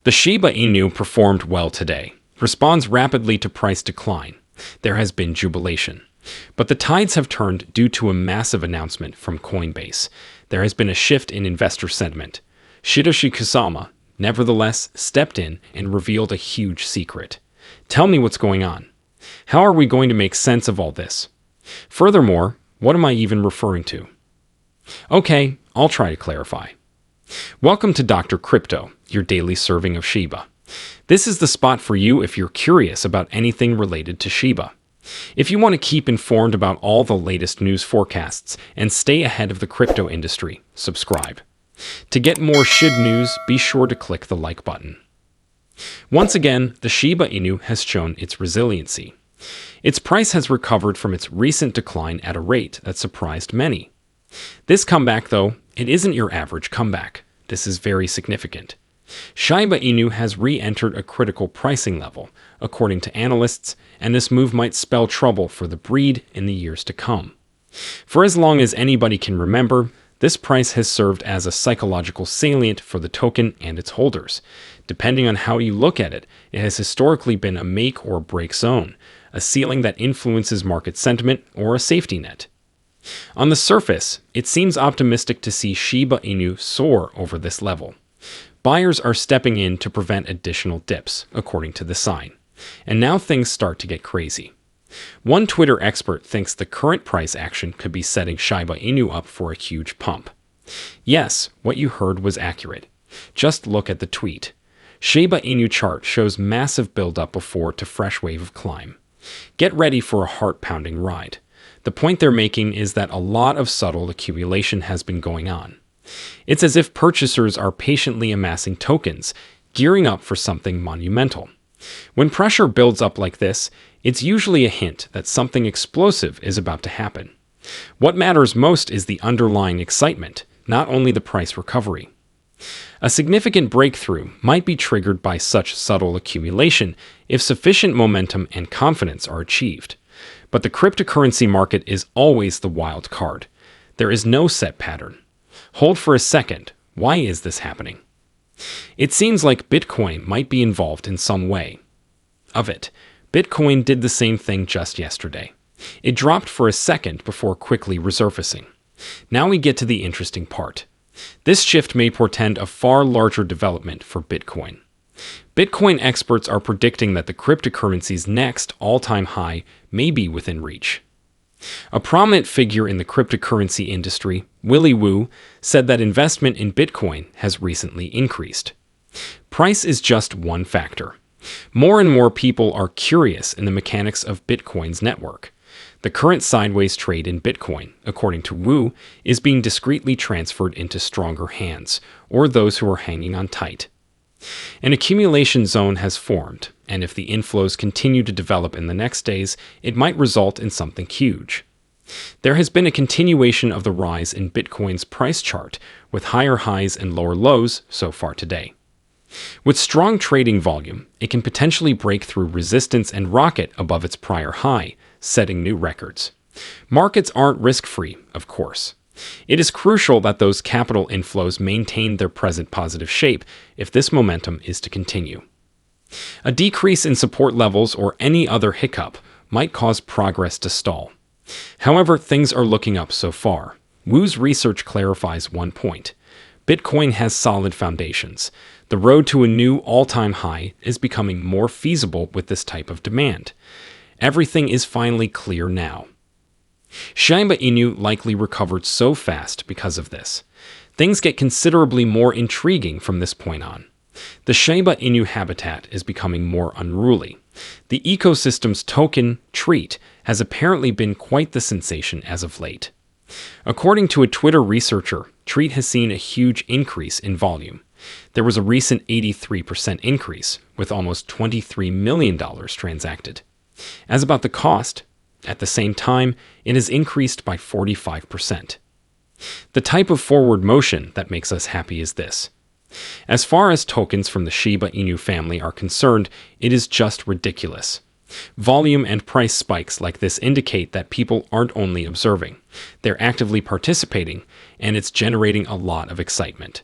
The Shiba Inu performed well today, responds rapidly to price decline. There has been jubilation. But the tides have turned due to a massive announcement from Coinbase. There has been a shift in investor sentiment. Satoshi Kusama, nevertheless, stepped in and revealed a huge secret. Tell me what's going on. How are we going to make sense of all this? Furthermore, what am I even referring to? Okay, I'll try to clarify. Welcome to Dr. Crypto, your daily serving of Shiba. This is the spot for you if you're curious about anything related to Shiba. If you want to keep informed about all the latest news forecasts and stay ahead of the crypto industry, subscribe. To get more Shib news, be sure to click the like button. Once again, the Shiba Inu has shown its resiliency. Its price has recovered from its recent decline at a rate that surprised many. This comeback, though, it isn't your average comeback. This is very significant. Shiba Inu has re-entered a critical pricing level, according to analysts, and this move might spell trouble for the breed in the years to come. For as long as anybody can remember, this price has served as a psychological salient for the token and its holders. Depending on how you look at it, it has historically been a make or break zone, a ceiling that influences market sentiment or a safety net. On the surface, it seems optimistic to see Shiba Inu soar over this level. Buyers are stepping in to prevent additional dips, according to the sign. And now things start to get crazy. One Twitter expert thinks the current price action could be setting Shiba Inu up for a huge pump. Yes, what you heard was accurate. Just look at the tweet. Shiba Inu chart shows massive build-up before to fresh wave of climb. Get ready for a heart-pounding ride. The point they're making is that a lot of subtle accumulation has been going on. It's as if purchasers are patiently amassing tokens, gearing up for something monumental. When pressure builds up like this, it's usually a hint that something explosive is about to happen. What matters most is the underlying excitement, not only the price recovery. A significant breakthrough might be triggered by such subtle accumulation if sufficient momentum and confidence are achieved. But the cryptocurrency market is always the wild card. There is no set pattern. Hold for a second. Why is this happening? It seems like Bitcoin might be involved in some way. Bitcoin did the same thing just yesterday. It dropped for a second before quickly resurfacing. Now we get to the interesting part. This shift may portend a far larger development for Bitcoin. Bitcoin experts are predicting that the cryptocurrency's next all-time high may be within reach. A prominent figure in the cryptocurrency industry, Willy Woo, said that investment in Bitcoin has recently increased. Price is just one factor. More and more people are curious in the mechanics of Bitcoin's network. The current sideways trade in Bitcoin, according to Woo, is being discreetly transferred into stronger hands, or those who are hanging on tight. An accumulation zone has formed, and if the inflows continue to develop in the next days, it might result in something huge. There has been a continuation of the rise in Bitcoin's price chart, with higher highs and lower lows so far today. With strong trading volume, it can potentially break through resistance and rocket above its prior high, setting new records. Markets aren't risk-free, of course. It is crucial that those capital inflows maintain their present positive shape if this momentum is to continue. A decrease in support levels or any other hiccup might cause progress to stall. However, things are looking up so far. Woo's research clarifies one point. Bitcoin has solid foundations. The road to a new all-time high is becoming more feasible with this type of demand. Everything is finally clear now. Shiba Inu likely recovered so fast because of this. Things get considerably more intriguing from this point on. The Shiba Inu habitat is becoming more unruly. The ecosystem's token, Treat, has apparently been quite the sensation as of late. According to a Twitter researcher, Treat has seen a huge increase in volume. There was a recent 83% increase, with almost $23 million transacted. As about the cost, at the same time, it has increased by 45%. The type of forward motion that makes us happy is this. As far as tokens from the Shiba Inu family are concerned, it is just ridiculous. Volume and price spikes like this indicate that people aren't only observing, they're actively participating, and it's generating a lot of excitement.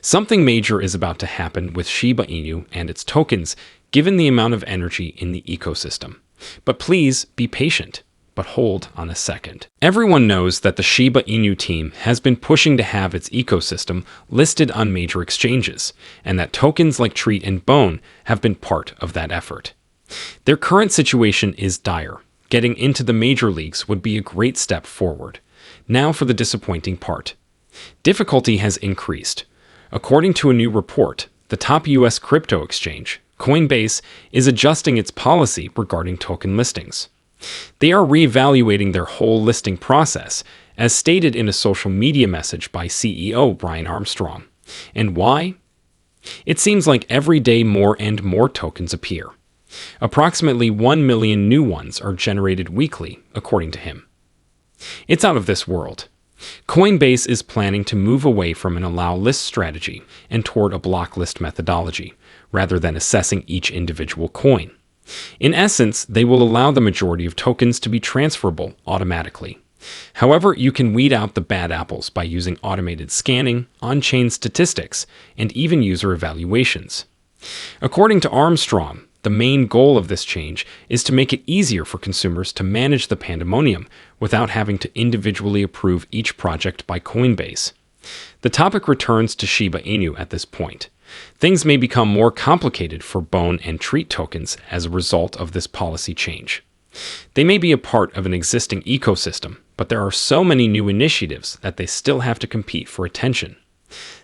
Something major is about to happen with Shiba Inu and its tokens, given the amount of energy in the ecosystem. But please be patient. But hold on a second. Everyone knows that the Shiba Inu team has been pushing to have its ecosystem listed on major exchanges, and that tokens like Treat and Bone have been part of that effort. Their current situation is dire. Getting into the major leagues would be a great step forward. Now for the disappointing part. Difficulty has increased. According to a new report, the top US crypto exchange, Coinbase, is adjusting its policy regarding token listings. They are reevaluating their whole listing process, as stated in a social media message by CEO Brian Armstrong. And why? It seems like every day more and more tokens appear. Approximately 1 million new ones are generated weekly, according to him. It's out of this world. Coinbase is planning to move away from an allow list strategy and toward a block list methodology, rather than assessing each individual coin. In essence, they will allow the majority of tokens to be transferable automatically. However, you can weed out the bad apples by using automated scanning, on-chain statistics, and even user evaluations. According to Armstrong, the main goal of this change is to make it easier for consumers to manage the pandemonium without having to individually approve each project by Coinbase. The topic returns to Shiba Inu at this point. Things may become more complicated for Bone and Treat tokens as a result of this policy change. They may be a part of an existing ecosystem, but there are so many new initiatives that they still have to compete for attention.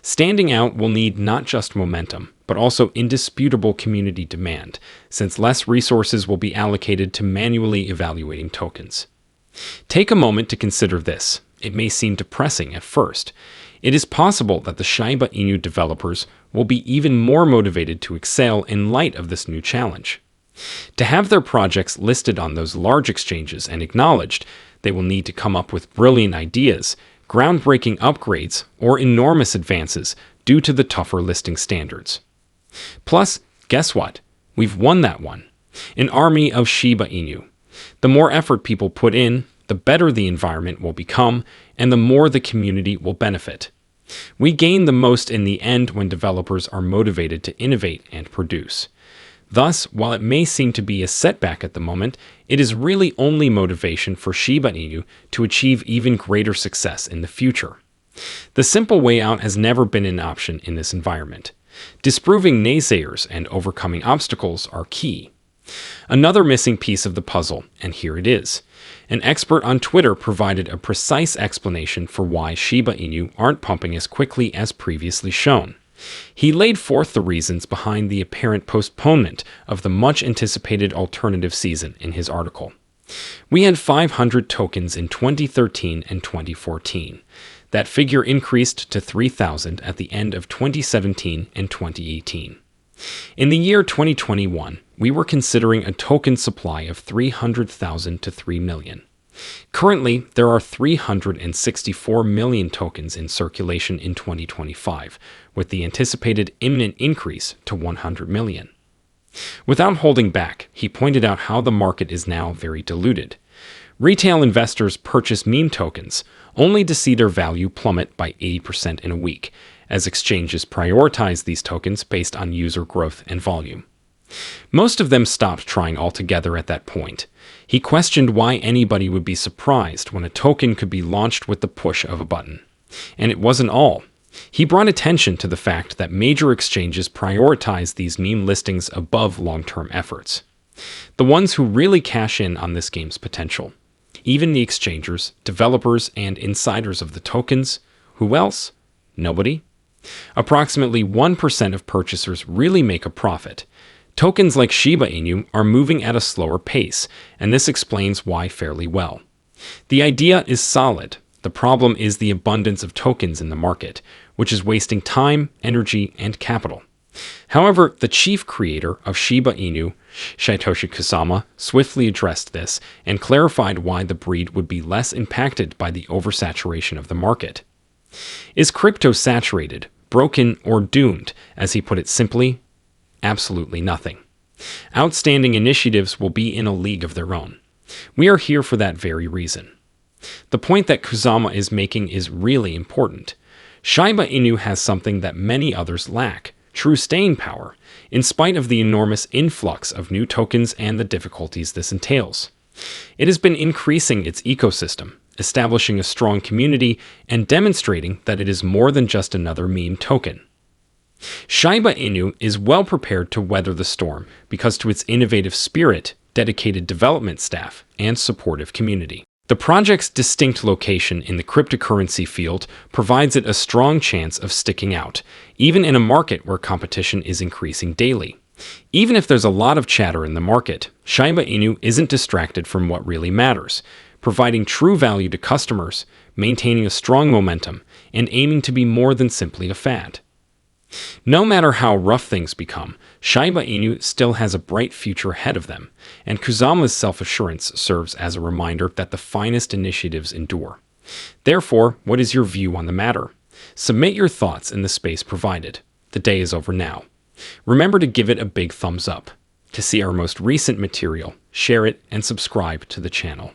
Standing out will need not just momentum, but also indisputable community demand, since less resources will be allocated to manually evaluating tokens. Take a moment to consider this. It may seem depressing at first. It is possible that the Shiba Inu developers will be even more motivated to excel in light of this new challenge. To have their projects listed on those large exchanges and acknowledged, they will need to come up with brilliant ideas, groundbreaking upgrades, or enormous advances due to the tougher listing standards. Plus, guess what? We've won that one. An army of Shiba Inu. The more effort people put in, the better the environment will become, and the more the community will benefit. We gain the most in the end when developers are motivated to innovate and produce. Thus, while it may seem to be a setback at the moment, it is really only motivation for Shiba Inu to achieve even greater success in the future. The simple way out has never been an option in this environment. Disproving naysayers and overcoming obstacles are key. Another missing piece of the puzzle, and here it is. An expert on Twitter provided a precise explanation for why Shiba Inu aren't pumping as quickly as previously shown. He laid forth the reasons behind the apparent postponement of the much-anticipated alternative season in his article. We had 500 tokens in 2013 and 2014. That figure increased to 3,000 at the end of 2017 and 2018. In the year 2021, we were considering a token supply of 300,000 to 3 million. Currently, there are 364 million tokens in circulation in 2025, with the anticipated imminent increase to 100 million. Without holding back, he pointed out how the market is now very diluted. Retail investors purchase meme tokens only to see their value plummet by 80% in a week, as exchanges prioritize these tokens based on user growth and volume. Most of them stopped trying altogether at that point. He questioned why anybody would be surprised when a token could be launched with the push of a button. And it wasn't all. He brought attention to the fact that major exchanges prioritize these meme listings above long-term efforts. The ones who really cash in on this game's potential. Even the exchangers, developers, and insiders of the tokens. Who else? Nobody. Approximately 1% of purchasers really make a profit. Tokens like Shiba Inu are moving at a slower pace, and this explains why fairly well. The idea is solid. The problem is the abundance of tokens in the market, which is wasting time, energy, and capital. However, the chief creator of Shiba Inu, Satoshi Kusama, swiftly addressed this and clarified why the breed would be less impacted by the oversaturation of the market. Is crypto saturated, broken, or doomed, as he put it simply? Absolutely nothing. Outstanding initiatives will be in a league of their own. We are here for that very reason. The point that Kusama is making is really important. Shiba Inu has something that many others lack: true staying power, in spite of the enormous influx of new tokens and the difficulties this entails. It has been increasing its ecosystem, establishing a strong community, and demonstrating that it is more than just another meme token. Shiba Inu is well prepared to weather the storm because to its innovative spirit, dedicated development staff, and supportive community. The project's distinct location in the cryptocurrency field provides it a strong chance of sticking out, even in a market where competition is increasing daily. Even if there's a lot of chatter in the market, Shiba Inu isn't distracted from what really matters, providing true value to customers, maintaining a strong momentum, and aiming to be more than simply a fad. No matter how rough things become, Shiba Inu still has a bright future ahead of them, and Kusama's self-assurance serves as a reminder that the finest initiatives endure. Therefore, what is your view on the matter? Submit your thoughts in the space provided. The day is over now. Remember to give it a big thumbs up. To see our most recent material, share it and subscribe to the channel.